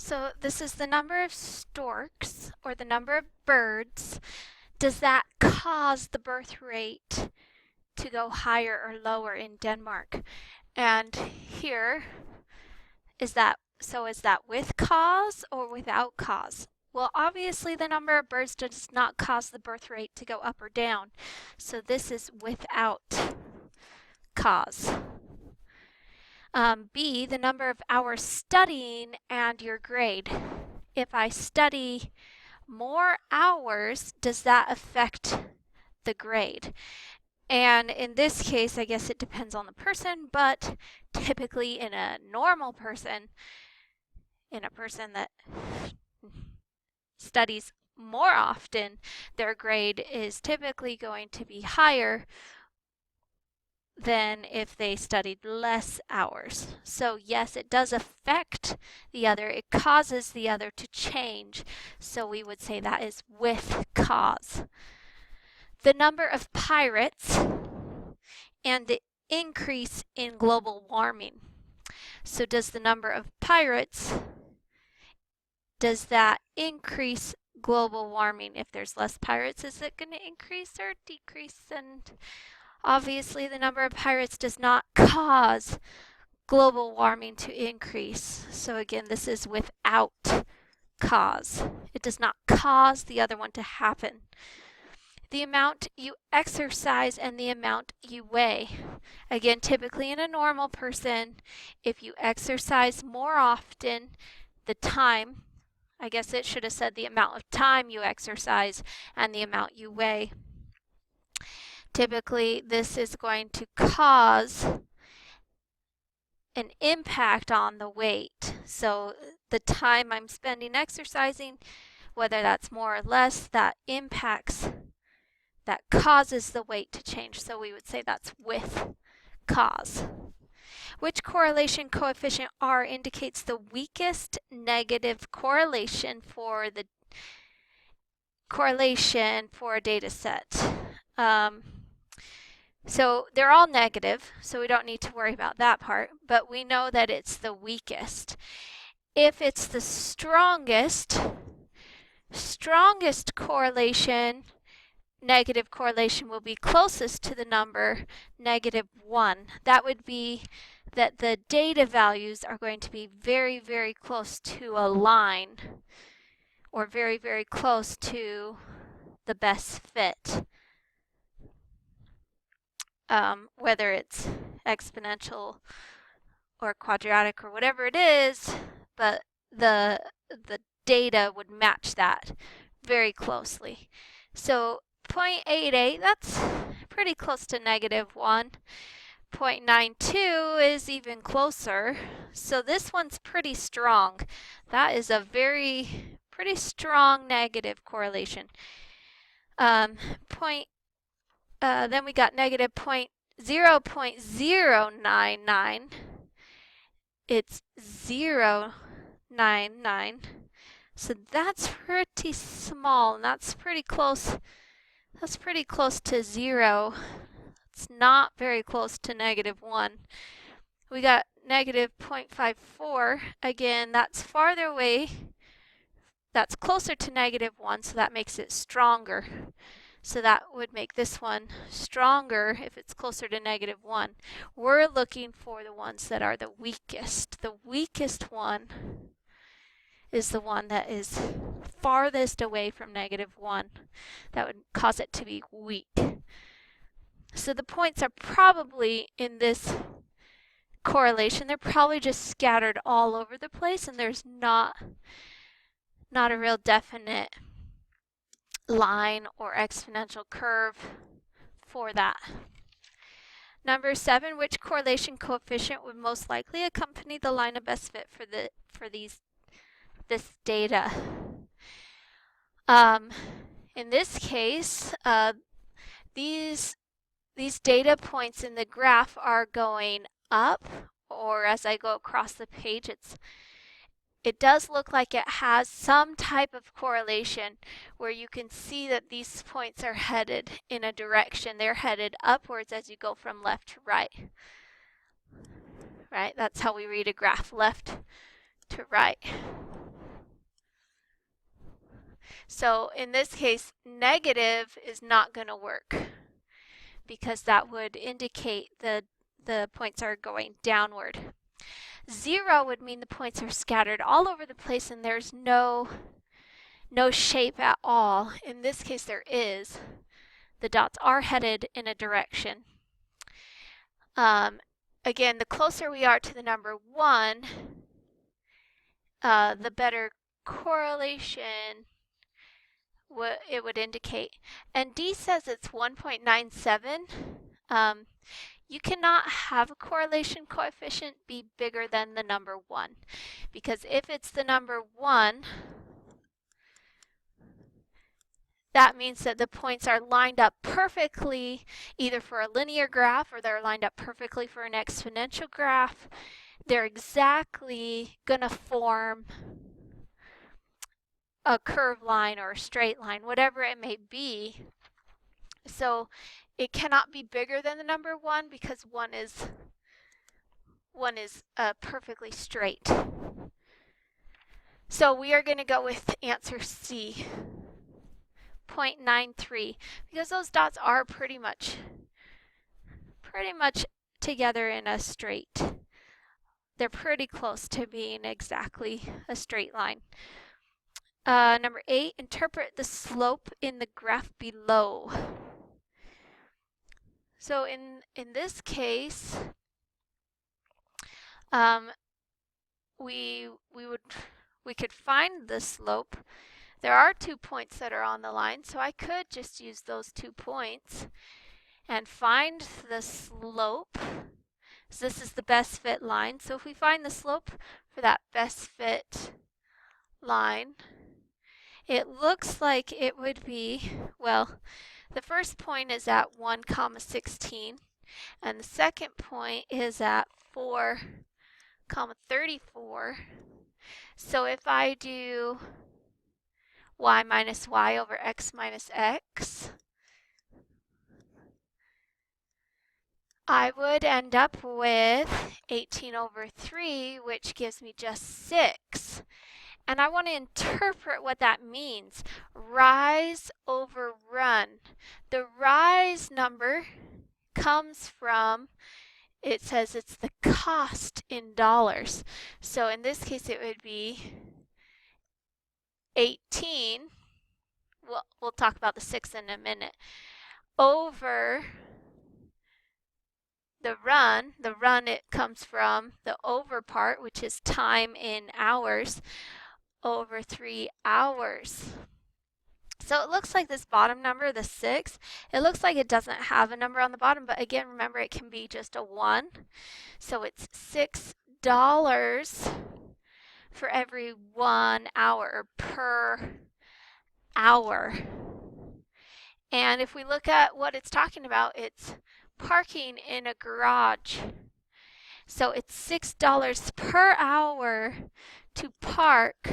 So this is the number of storks or the number of birds. Does that cause the birth rate to go higher or lower in Denmark? And here is that, so is that with cause or without cause? Well, obviously the number of birds does not cause the birth rate to go up or down. So this is without cause. B, the number of hours studying and your grade. If I study more hours, does that affect the grade? And in this case, I guess it depends on the person, but typically in a normal person, in a person that studies more often, their grade is typically going to be higher than if they studied less hours. So yes, it does affect the other. It causes the other to change. So we would say that is with cause. The number of pirates and the increase in global warming. So does the number of pirates, does that increase global warming? If there's less pirates, is it going to increase or decrease? And obviously the number of pirates does not cause global warming to increase. So again, this is without cause. It does not cause the other one to happen. The amount you exercise and the amount you weigh. Again, typically in a normal person, if you exercise more often, the time, I guess it should have said the amount of time you exercise and the amount you weigh. Typically, this is going to cause an impact on the weight. So the time I'm spending exercising, whether that's more or less, that impacts, that causes the weight to change. So we would say that's with cause. Which correlation coefficient R indicates the weakest negative correlation for a data set? So they're all negative, so we don't need to worry about that part, but we know that it's the weakest. If it's the strongest correlation, negative correlation will be closest to the number -1. That would be that the data values are going to be very, very close to a line or very, very close to the best fit. Whether it's exponential or quadratic or whatever it is, but the data would match that very closely. So 0.88, that's pretty close to -1. 0.92 is even closer. So this one's pretty strong. That is a pretty strong negative correlation. Then we got -0.099. It's 0.99. So that's pretty small, and that's pretty close. That's pretty close to 0. It's not very close to -1. We got -0.54. Again, that's farther away. That's closer to -1, so that makes it stronger. So that would make this one stronger if it's closer to -1. We're looking for the ones that are the weakest. The weakest one is the one that is farthest away from -1. That would cause it to be weak. So the points are probably in this correlation, they're probably just scattered all over the place, and there's not a real definite line or exponential curve for that. Number 7, which correlation coefficient would most likely accompany the line of best fit for this data? In this case, these data points in the graph are going up, or as I go across the page, it does look like it has some type of correlation where you can see that these points are headed in a direction. They're headed upwards as you go from left to right. Right? That's how we read a graph, left to right. So in this case, negative is not going to work because that would indicate the points are going downward. 0 would mean the points are scattered all over the place and there's no shape at all. In this case, there is. The dots are headed in a direction. Again, the closer we are to the number 1, the better correlation it would indicate. And D says it's 1.97. You cannot have a correlation coefficient be bigger than the number 1, because if it's the number 1, that means that the points are lined up perfectly either for a linear graph or they're lined up perfectly for an exponential graph. They're exactly going to form a curved line or a straight line, whatever it may be. So it cannot be bigger than the number 1 because 1 is perfectly straight. So we are going to go with answer C. 0.93, because those dots are pretty much together in a straight. They're pretty close to being exactly a straight line. Number 8, interpret the slope in the graph below. So in this case, we could find the slope. There are 2 points that are on the line, so I could just use those 2 points and find the slope. So this is the best fit line. So if we find the slope for that best fit line, it looks like it would be, well, the first point is at 1,16, and the second point is at 4,34. So if I do y minus y over x minus x, I would end up with 18 over 3, which gives me just 6. And I want to interpret what that means. Rise over run. The rise number comes from, it says it's the cost in dollars. So in this case, it would be 18, we'll talk about the 6 in a minute, over the run. The run, it comes from the over part, which is time in hours, over 3 hours. So it looks like this bottom number, the 6, it looks like it doesn't have a number on the bottom, but again, remember it can be just a 1. So it's $6 for every 1 hour, or per hour. And if we look at what it's talking about, it's parking in a garage. So it's $6 per hour to park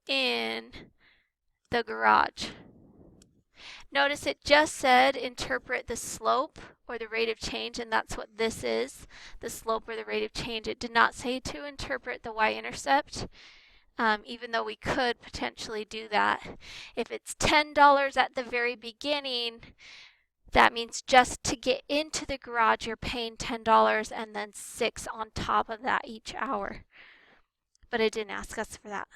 in the garage. Notice it just said interpret the slope or the rate of change, and that's what this is, the slope or the rate of change. It did not say to interpret the y-intercept, even though we could potentially do that. If it's $10 at the very beginning, that means just to get into the garage, you're paying $10 and then $6 on top of that each hour. But it didn't ask us for that.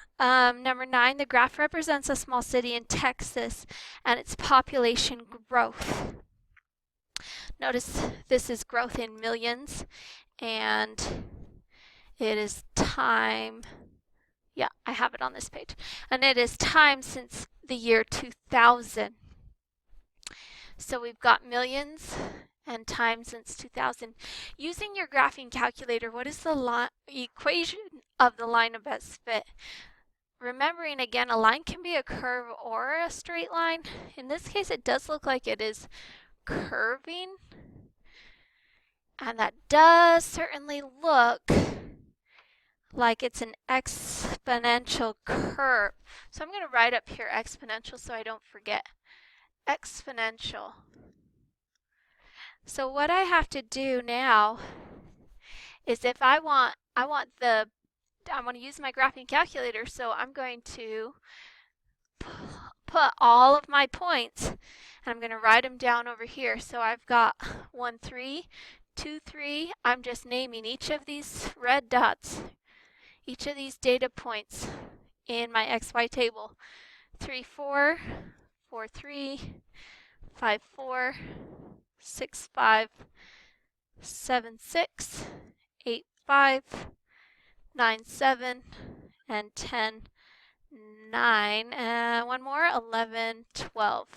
Number 9, the graph represents a small city in Texas and its population growth. Notice this is growth in millions, and it is time. Yeah, I have it on this page. And it is time since the year 2000. So we've got millions and time since 2000. Using your graphing calculator, what is the equation of the line of best fit? Remembering again, a line can be a curve or a straight line. In this case, it does look like it is curving. And that does certainly look like it's an exponential curve. So I'm going to write up here exponential so I don't forget. Exponential. So what I have to do now is if I want the want to use my graphing calculator, so I'm going to put all of my points, and I'm going to write them down over here. So I've got 1, 3, 2, 3. I'm just naming each of these red dots, each of these data points in my XY table. 3, 4, 4, 3, 5, 4, 6, 5, 7, 6, 8, 5, 9, 7, and 10, 9, one more, 11, 12.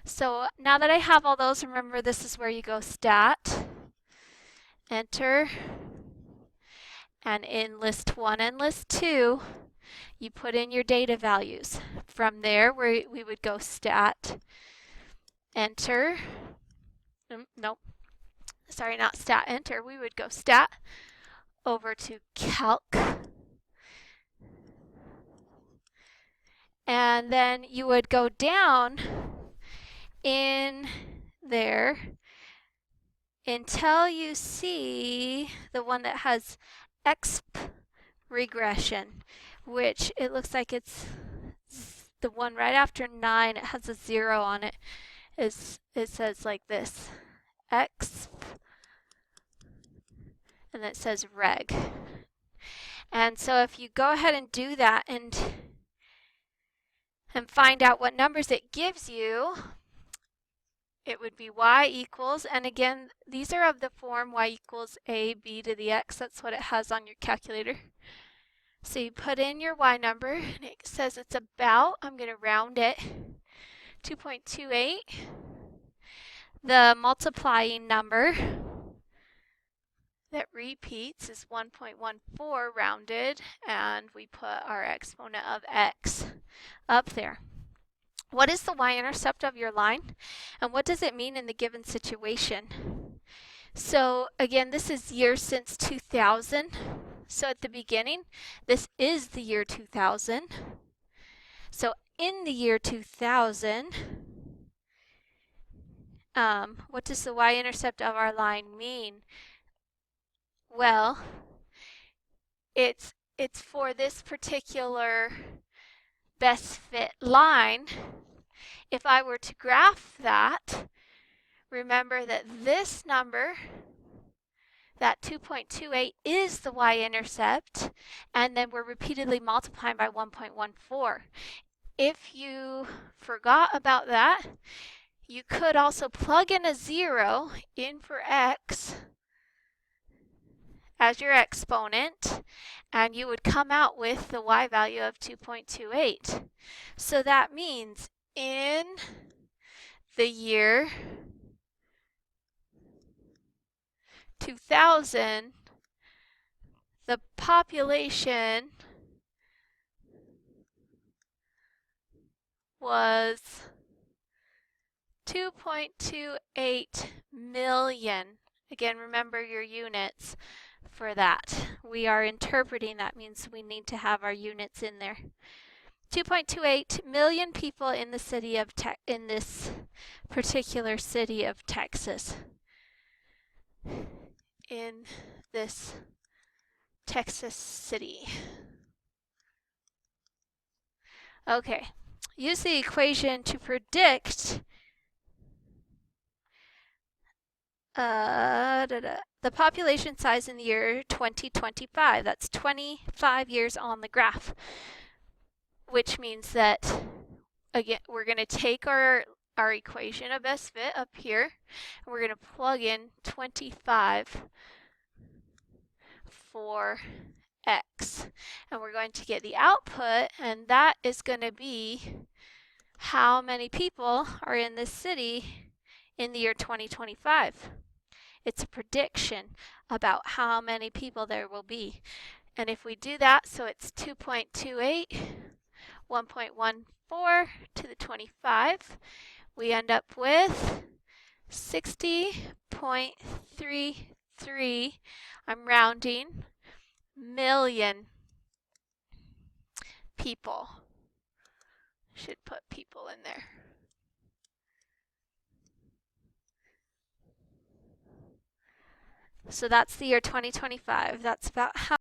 So now that I have all those, remember this is where you go stat, enter, and in list 1 and list 2, you put in your data values. From there, we would go stat, enter, nope, sorry, not stat, enter, we would go stat, over to calc, and then you would go down in there until you see the one that has exp regression, which it looks like it's the one right after 9. It has a 0 on it. It says like this, exp, and it says reg. And so if you go ahead and do that and find out what numbers it gives you, it would be y equals, and again, these are of the form y equals a b to the x. That's what it has on your calculator. So you put in your y number, and it says it's about, I'm going to round it, 2.28. The multiplying number that repeats is 1.14 rounded, and we put our exponent of x up there. What is the y-intercept of your line, and what does it mean in the given situation? So again, this is years since 2000. So at the beginning, this is the year 2000. So in the year 2000, what does the y-intercept of our line mean? Well, it's for this particular best fit line. If I were to graph that, remember that this number, that 2.28, is the y-intercept, and then we're repeatedly multiplying by 1.14. If you forgot about that, you could also plug in a 0 in for x as your exponent, and you would come out with the y value of 2.28. So that means in the year 2000, the population was 2.28 million. Again, remember your units for that. We are interpreting, that means we need to have our units in there. 2.28 million people in the city of in this particular city of Texas. In this Texas city. Okay, use the equation to predict the population size in the year 2025. That's 25 years on the graph, which means that, again, we're going to take our equation of best fit up here, and we're going to plug in 25 for x, and we're going to get the output, and that is going to be how many people are in this city in the year 2025. It's a prediction about how many people there will be. And if we do that, so it's 2.28, 1.14 to the 25, we end up with 60.33, I'm rounding, million people. Should put people in there. So that's the year 2025. That's about how